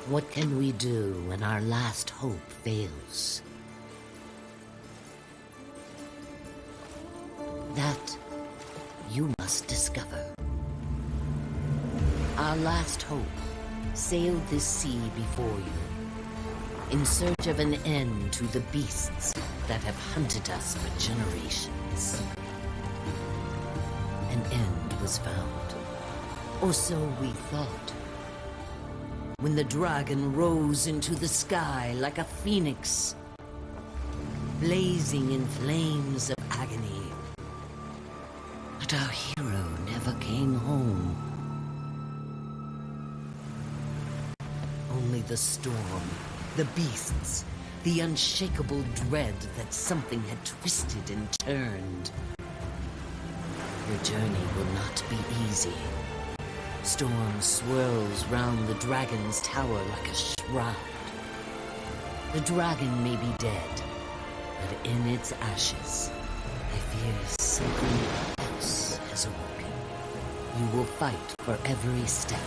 What can we do when our last hope fails? That you must discover. Our last hope sailed this sea before you, in search of an end to the beasts that have hunted us for generations. An end was found, or so we thought. When the dragon rose into the sky like a phoenix, blazing in flames of agony. But our hero never came home. Only the storm, the beasts, the unshakable dread that something had twisted and turned. Your journey will not be easy. Storm swirls round the dragon's tower like a shroud. The dragon may be dead, but in its ashes, I fear something else has awoken. You will fight for every step.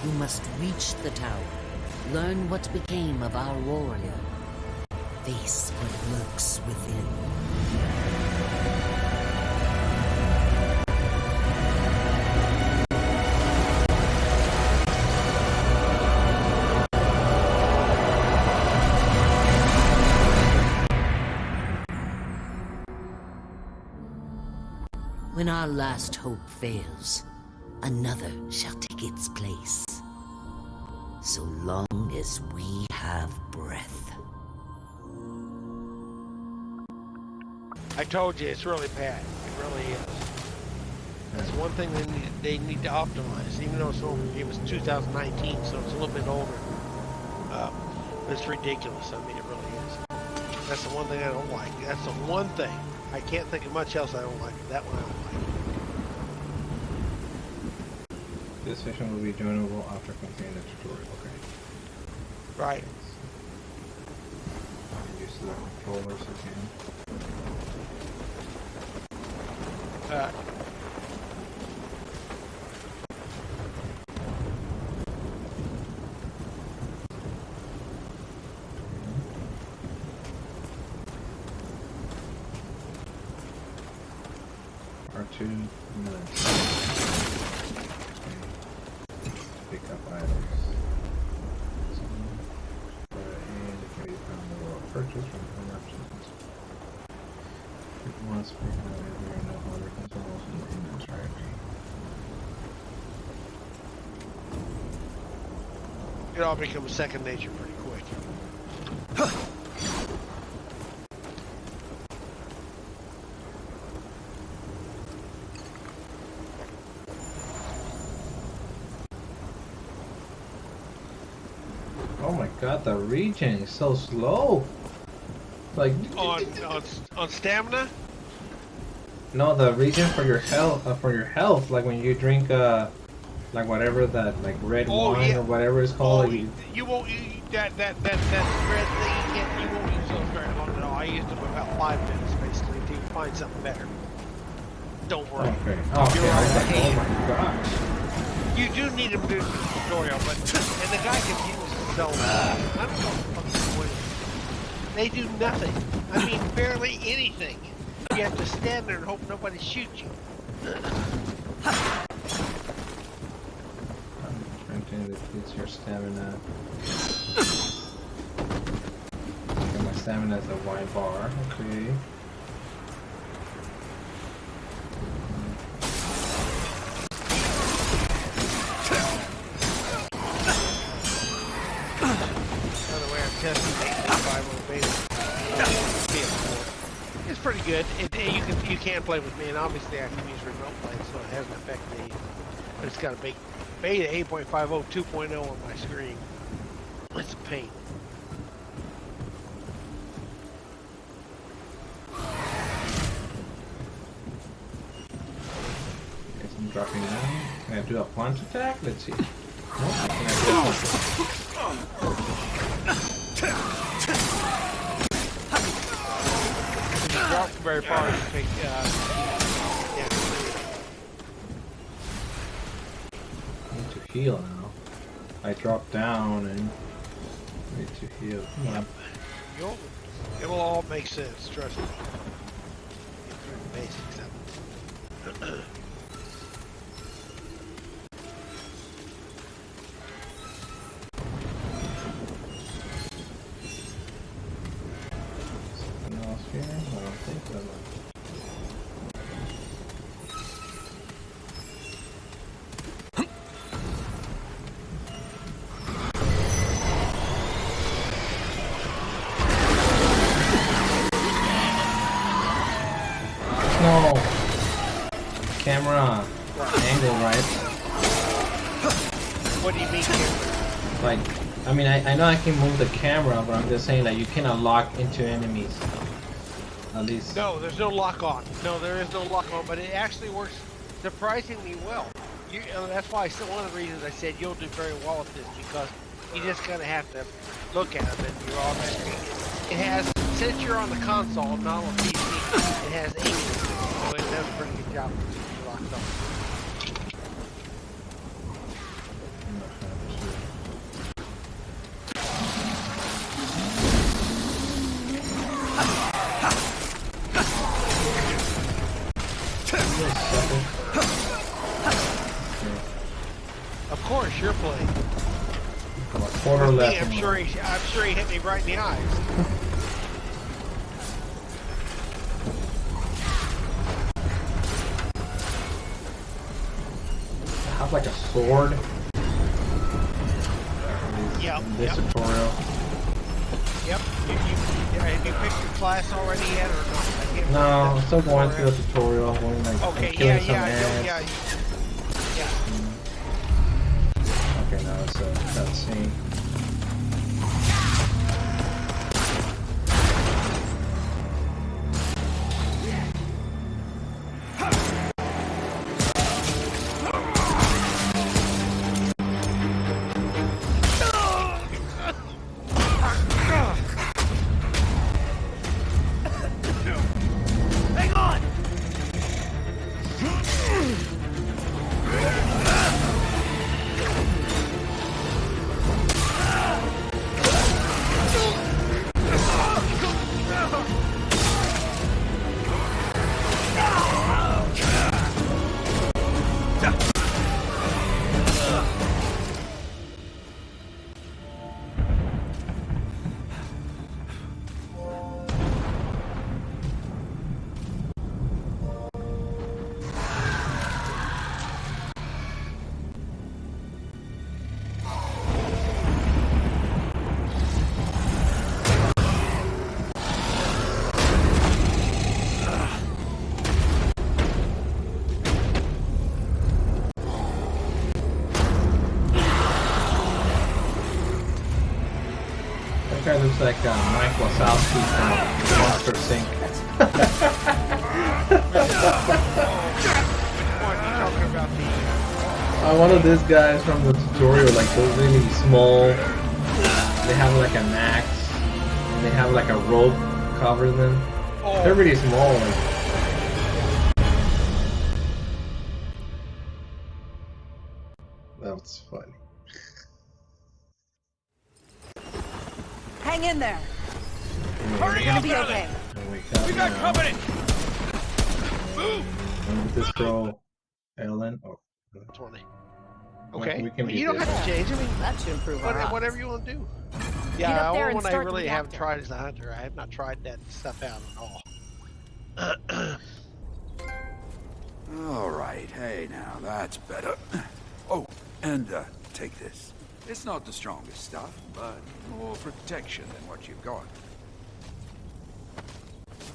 You must reach the tower, learn what became of our warrior, face what lurks within. When our last hope fails, another shall take its place. So long as we have breath. I told you, it's really bad. It really is. That's one thing they need to optimize, even though it was 2019, so it's a little bit older. It's ridiculous. I mean, it really is. That's the one thing I don't like. That's the one thing. I can't think of much else I don't like. That one I don't like. This mission will be joinable after completing the tutorial. Okay. Right. Use the controllers again. R2 minutes. Pick up items. And it can be found in the world purchase from home options. It must be found if there are no other controls in the inventory. It all becomes second nature pretty quick. Oh my god, the regen is so slow. Like on stamina? No, the regen for your health, like when you drink like whatever that like red wine or whatever it's called. You won't that red thing. You won't use those very long at all. I used them about 5 minutes basically until you find something better. Don't worry. Okay. Okay. Oh my gosh. You do need them to do the tutorial, but and the guy continues to sell them. I don't know what the fuck they do nothing. I mean, barely anything. You have to stand there and hope nobody shoots you. Drinking depletes your stamina. Okay, my stamina is a wine bar. Okay. By the way, I'm testing 8.5 beta. It's pretty good. You can play with me, and obviously I can use remote play, so it hasn't affected me. But it's got a beta 8.50 2.0 on my screen. It's a pain. Okay, so I'm dropping down. Can I do a punch attack? Let's see. No, I cannot Walk very far to take, I need to heal now. I drop down and need to heal. Yep. It'll all make sense, trust me. Get through the basics of it. Something else here? I don't think so. No! Camera angle, right? What do you mean here? Like, I mean, I know I can move the camera, but I'm just saying that you cannot lock into enemies. At least. No, there's no lock on. No, there is no lock on, but it actually works surprisingly well. That's why one of the reasons I said you'll do very well with this, because you just kind of have to look at them and you're automatically. It has, since you're on the console, not on PC, it has aiming, so it does a pretty good job of keeping you locked on. Of course, you're playing. A quarter left. I'm sure he hit me right in the eyes. I have like a sword. Yep. In this tutorial. Yep. Have you picked your class already yet, or not? No, I'm still going through the tutorial. Going like Okay. killing some Yeah. ants. Okay, now it's a cutscene. That guy looks like Mike Wazowski from Monster Inc. One of these guys from the tutorial, like those really small, they have like an axe, and they have like a rope covering them. They're really small. Like. That's funny. Hang in there. Hurry up, Be okay. We got company! Move! When did this girl, Ellen? Oh, 20. Okay. We can Well, be you don't good. have to change. I mean, That should improve our odds. whatever you want to do. Get Yeah, up there the and one I start the really haven't reactor. tried is the hunter. I have not tried that stuff out at all. All right, hey now, that's better. Oh, and take this. It's not the strongest stuff, but more protection than what you've got.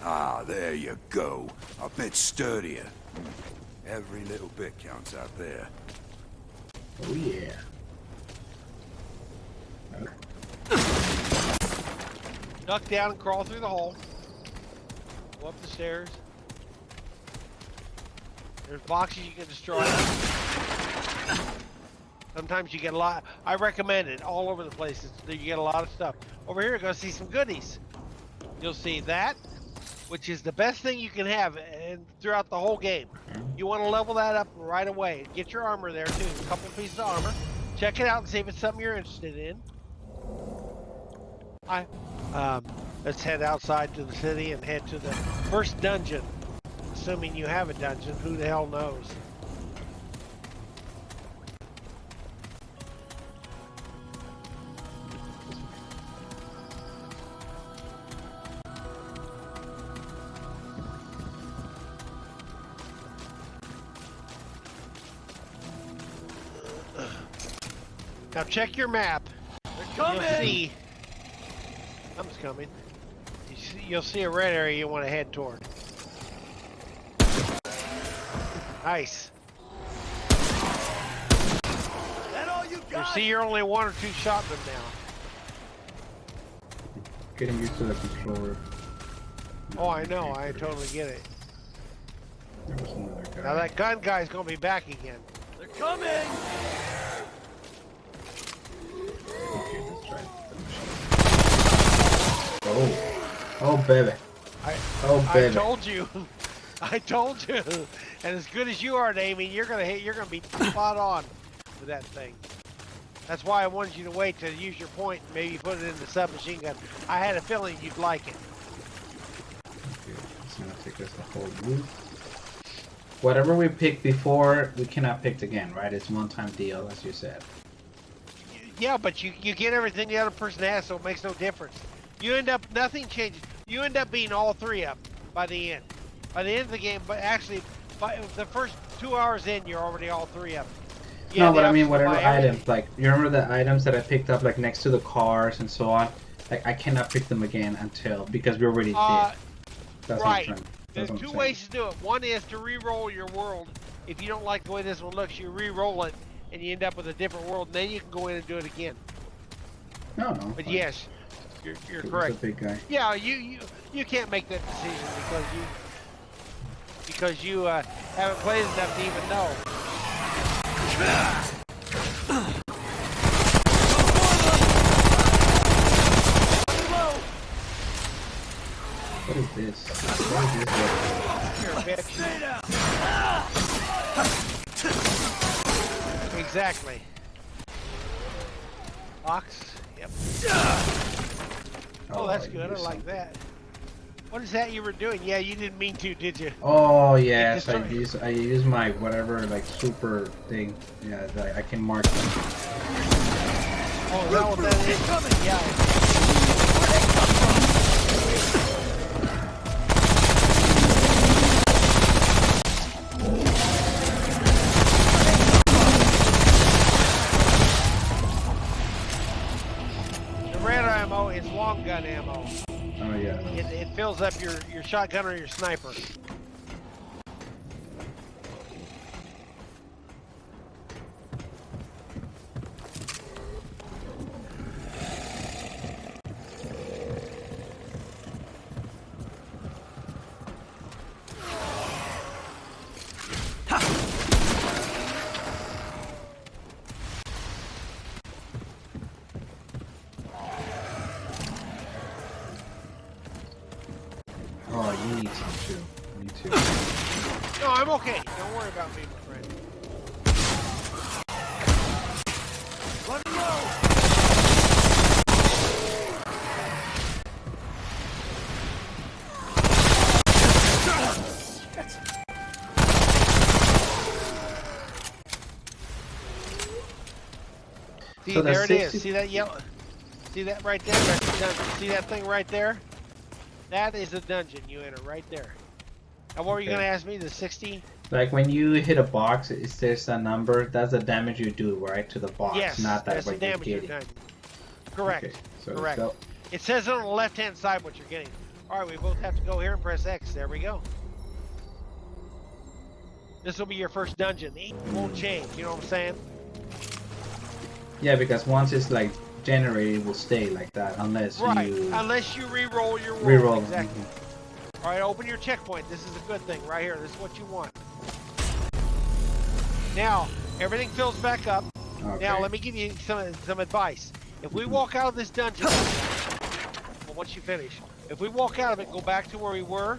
Ah, there you go. A bit sturdier. Every little bit counts out there. Oh yeah. Duck down and crawl through the hole. Go up the stairs. There's boxes you can destroy. Sometimes you get a lot. I recommend it all over the place. You get a lot of stuff. Over here, you're going to see some goodies. You'll see that, which is the best thing you can have throughout the whole game. You want to level that up right away. Get your armor there, too. A couple pieces of armor. Check it out and see if it's something you're interested in. Let's head outside to the city and head to the first dungeon. Assuming you have a dungeon, who the hell knows? Now check your map. You'll see. Something's coming. You'll see a red area you want to head toward. Nice. That all you got? You see, you're only 1 or 2 shotmen now. Getting used to the controller. Oh, I know. I totally get it. There was another guy. Now that gun guy's gonna be back again. They're coming! Okay, let's try the machine. Oh, baby. I baby. told you. I told you. And as good as you are at aiming, you're gonna hit. You're gonna be spot on with that thing. That's why I wanted you to wait to use your point and maybe put it in the submachine gun. I had a feeling you'd like it. Okay, it's gonna take us the whole loop. Whatever we picked before, we cannot pick again, right? It's one-time deal, as you said. Yeah, but you get everything the other person has, so it makes no difference. You end up, nothing changes. You end up being all 3 of them by the end. By the end of the game, but actually, by the first 2 hours in, you're already all 3 of them. No, but I mean, whatever items, like, you remember the items that I picked up, like, next to the cars and so on? Like, I cannot pick them again until, because we already did. That's right. There's 2 ways to do it. One is to re-roll your world. If you don't like the way this one looks, you re-roll it, and you end up with a different world, and then you can go in and do it again. No. But fine. yes, you're He's correct. a big guy. Yeah, you can't make that decision because you haven't played enough to even know. What is this? What is this? You're a bitch. Exactly. Box. Yep. Oh, that's good. I like that. What is that you were doing? Yeah, you didn't mean to, did you? Oh yes, I use my whatever like super thing. Yeah, that I can mark them. Oh, is that what that is? Yeah. The red ammo is long gun ammo. Oh yeah. It fills up your shotgun or your sniper. Oh, you need some too. Me too. No, I'm okay. Don't worry about me, my friend. Run low! See, So there it that's is. See that yellow? See that right there? See that thing right there? That is a dungeon you enter right there. And what were you Okay. going to ask me? The 60? Like when you hit a box, is there's a number? That's the damage you do, right, to the box, Yes, not that that's the what you're damage you're getting. done. Correct. Okay, so Correct. so- It says on the left-hand side what you're getting. All right, we both have to go here and press X. There we go. This will be your first dungeon. It won't change. You know what I'm saying? yeah, because once it's like generated, it will stay like that unless Right. you Unless you re-roll your world. reroll. Exactly. All right, open your checkpoint. This is a good thing right here. This is what you want. Now, everything fills back up. Okay. Now, let me give you some advice. If we walk out of this dungeon, well, once you finish, if we walk out of it and go back to where we were,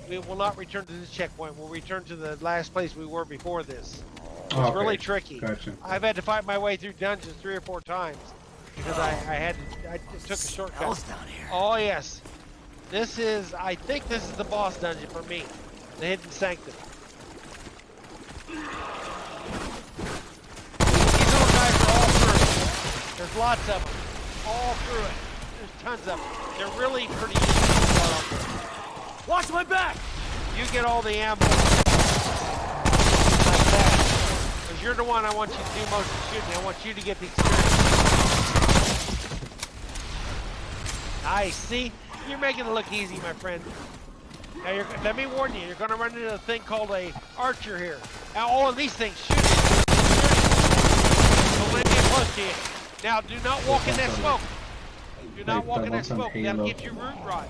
we will not return to this checkpoint. We'll return to the last place we were before this. It's Okay, really tricky. Gotcha. I've had to fight my way through dungeons 3 or 4 times because I took a shortcut. Hell's down here. Oh yes, I think this is the boss dungeon for me, the Hidden Sanctum. These little guys are all through it. There's lots of them, all through it. There's tons of them. They're really pretty easy to start off with. Watch my back! You get all the ammo. Like that. Because you're the one I want you to do most of the shooting. I want you to get the experience. Nice. See? You're making it look easy, my friend. Now, let me warn you. You're going to run into a thing called a archer here. Now, all of these things shoot. So let me get close to you. Now, do not walk in that smoke. Do not walk in that smoke. That'll give you root rot.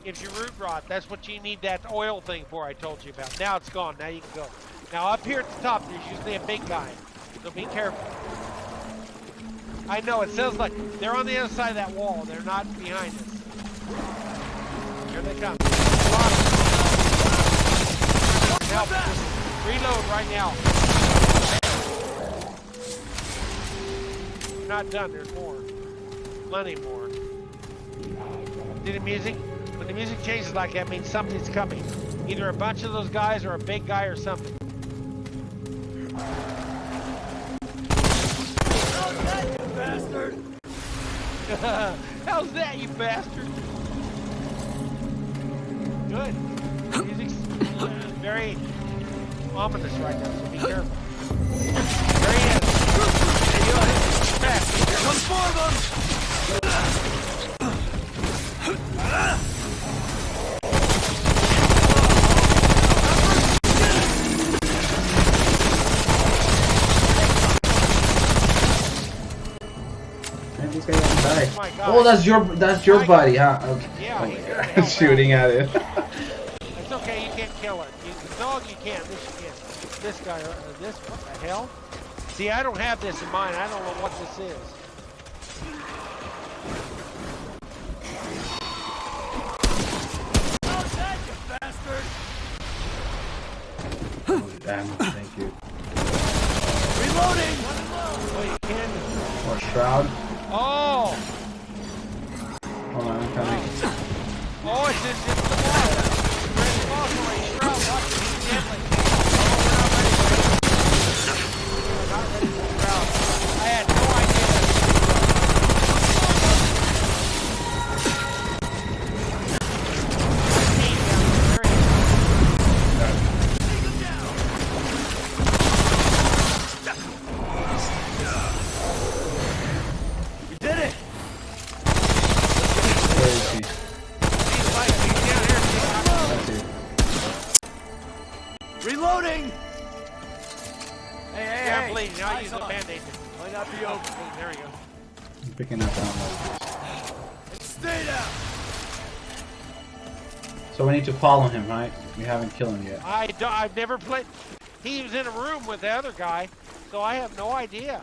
Gives you root rot. That's what you need that oil thing for I told you about. Now it's gone. Now you can go. Now up here at the top, there's usually a big guy. So be careful. I know, it sounds like they're on the other side of that wall. They're not behind us. Here they come. A lot of them. Help. Just reload right now. You're not done. There's more. Plenty more. See the music? When the music changes like that, means something's coming. Either a bunch of those guys or a big guy or something. How's that, you bastard? How's that, you bastard? Good. Music's very ominous right now, so be careful. There he is. There you are. Fast. Here comes 4 of them! This guy doesn't die. Oh my God. Oh, that's your buddy, huh? Okay. Yeah, Oh he's my gonna God. help Shooting at it. It's okay, you can't kill it. The dog you can, this you can. This guy, this, what the hell? See, I don't have this in mind. I don't know what this is. How's that, you bastard? Oh, damn, thank you. Reloading! Oh, you can? Or Shroud. Oh! Hold on, I'm coming. Oh, it's the boss. Red boss already. Shroud, watch it. He's deadly. Oh, we're not ready for Shroud. I had no idea that You did it! Where is he? he's down here. That's it. Reloading! Hey, hey, Yeah, hey! I'm bleeding. I'll Eyes use a on. band-aid. Might not be over. There we go. I'm picking up ammo. Stay down! So we need to follow him, right? We haven't killed him yet. I've never played. He was in a room with the other guy, so I have no idea.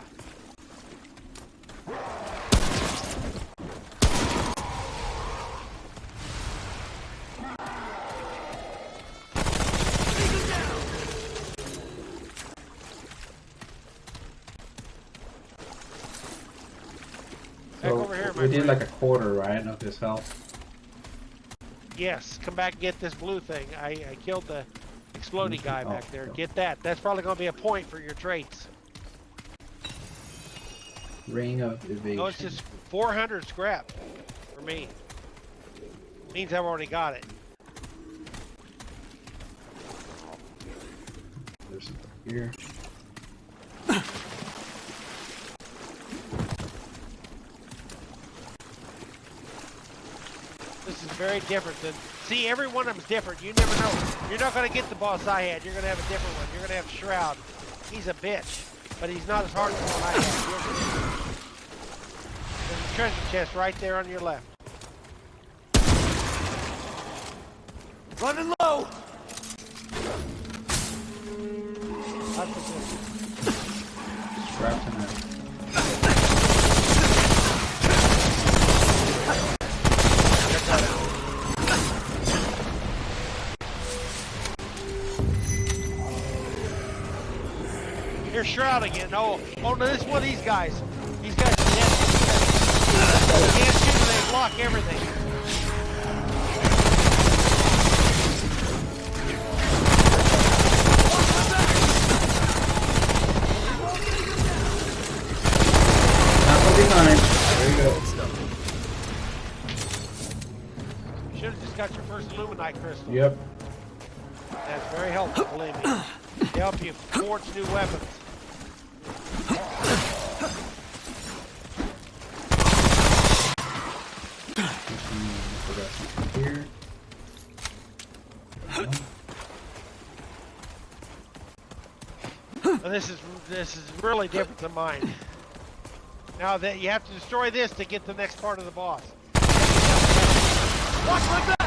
Back So over here, my we did friend. like a quarter, right, of his health. Yes, come back and get this blue thing. I killed the exploding guy Oh, back there. okay. Get that. That's probably going to be a point for your traits. Ring of evasion. No, it's just 400 scrap for me. Means I've already got it. There's something here. This is very different than... See, every one of them's different. You never know. You're not going to get the boss I had. You're going to have a different one. You're going to have Shroud. He's a bitch, but he's not as hard as the one I had. There's a treasure chest right there on your left. Running low! That's the good. Strapped in there. Here's Shroud again. Oh, no, this is one of these guys. These guys are dead. You can't shoot them, they block everything. Behind. There you go. You should have just got your first Illuminite crystal. Yep. That's very helpful, believe me. They help you forge new weapons. Here. Well, this is really different than mine. Now that you have to destroy this to get the next part of the boss. Watch my back!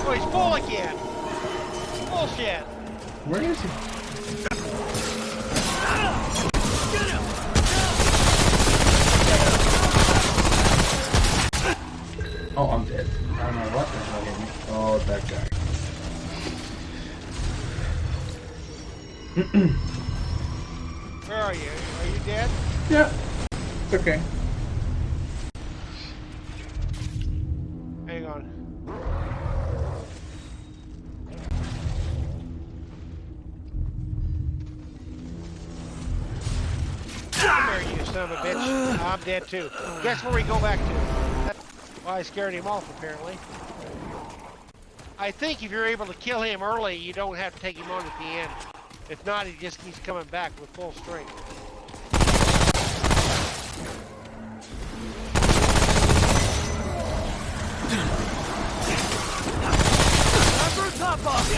Oh, he's full again. Bullshit. Where is he? Oh, I'm dead. I don't know what the hell hit me. Oh, that guy. Where are you? Are you dead? Yeah. It's okay. Hang on. Come here, you son of a bitch. I'm dead too. Guess where we go back to? Well, I scared him off, apparently. I think if you're able to kill him early, you don't have to take him on at the end. If not, he just keeps coming back with full strength. Top off.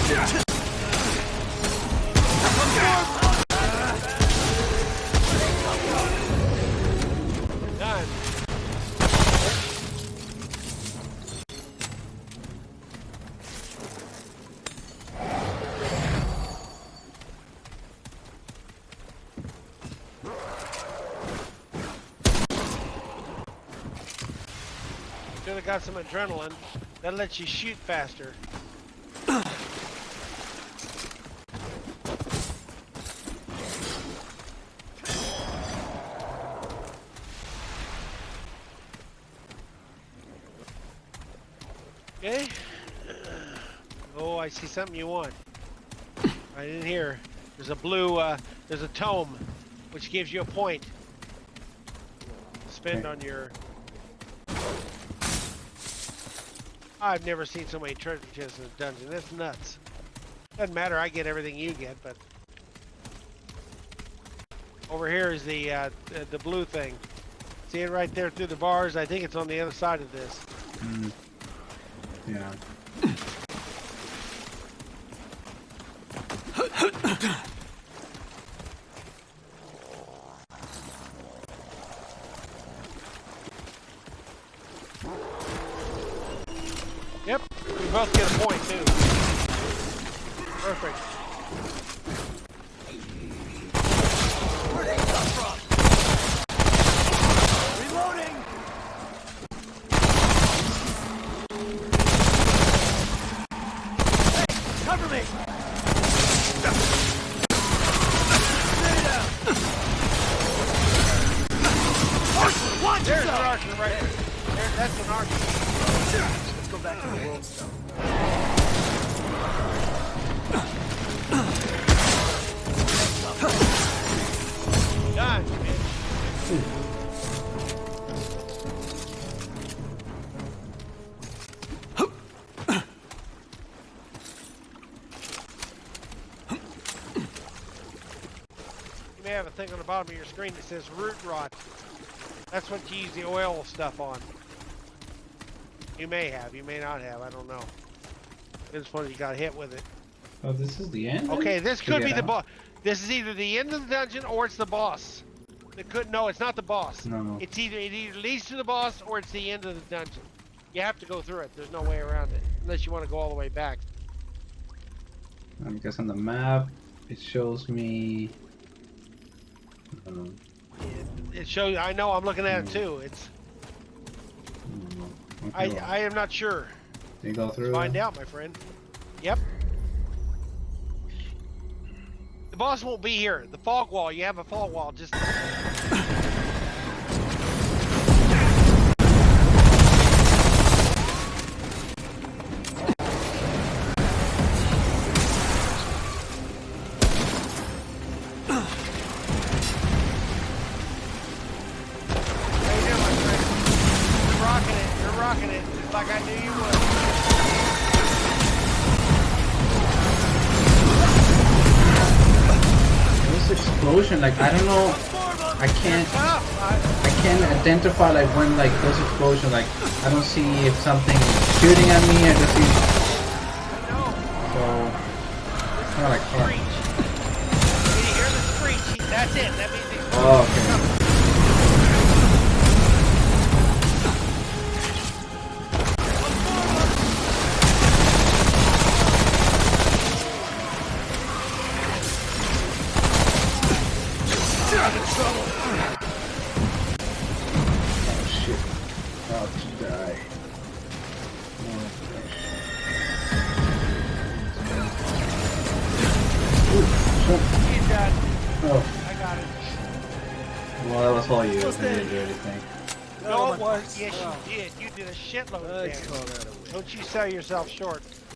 Get Done. Should have got some adrenaline. That lets you shoot faster. Okay. Oh, I see something you want. I didn't hear. There's a blue, there's a tome, which gives you a point. Spend on your... I've never seen so many treasure chests in a dungeon. That's nuts. Doesn't matter, I get everything you get, but... Over here is the blue thing. See it right there through the bars? I think it's on the other side of this. Mm. Yeah. Yep, we both get a point too. Perfect. Where'd they come from? Reloading. Hey, cover me. Stay down. Archer, watch There's an yourself. archer right there. That's an archer. Let's go back to the world stuff. Done. You may have a thing on the bottom of your screen that says root rot. That's what you use the oil stuff on. You may have, you may not have, I don't know. It's funny you got hit with it. Oh, this is the end? Okay, this To could get be the out? boss. This is either the end of the dungeon or it's the boss. No, it's not the boss. No. It either leads to the boss or it's the end of the dungeon. You have to go through it. There's no way around it. Unless you want to go all the way back. Because on the map, it shows me... It shows, I know, I'm looking at it too. It's, okay, well, I am not sure. You go through. Find out, my friend. Yep. The boss won't be here. The fog wall. You have a fog wall. Just. Like I knew you would. This explosion, like I don't know, I can't identify like when like those explosions, like I don't see if something is shooting at me. I just see. I know. So it's kind of like hard. When you hear the screech, that's it. That means the explosion. Oh, okay. Well, that was all you. I didn't do anything. No, it was. Yes, you did. You did a shitload of damage. Don't you sell yourself short.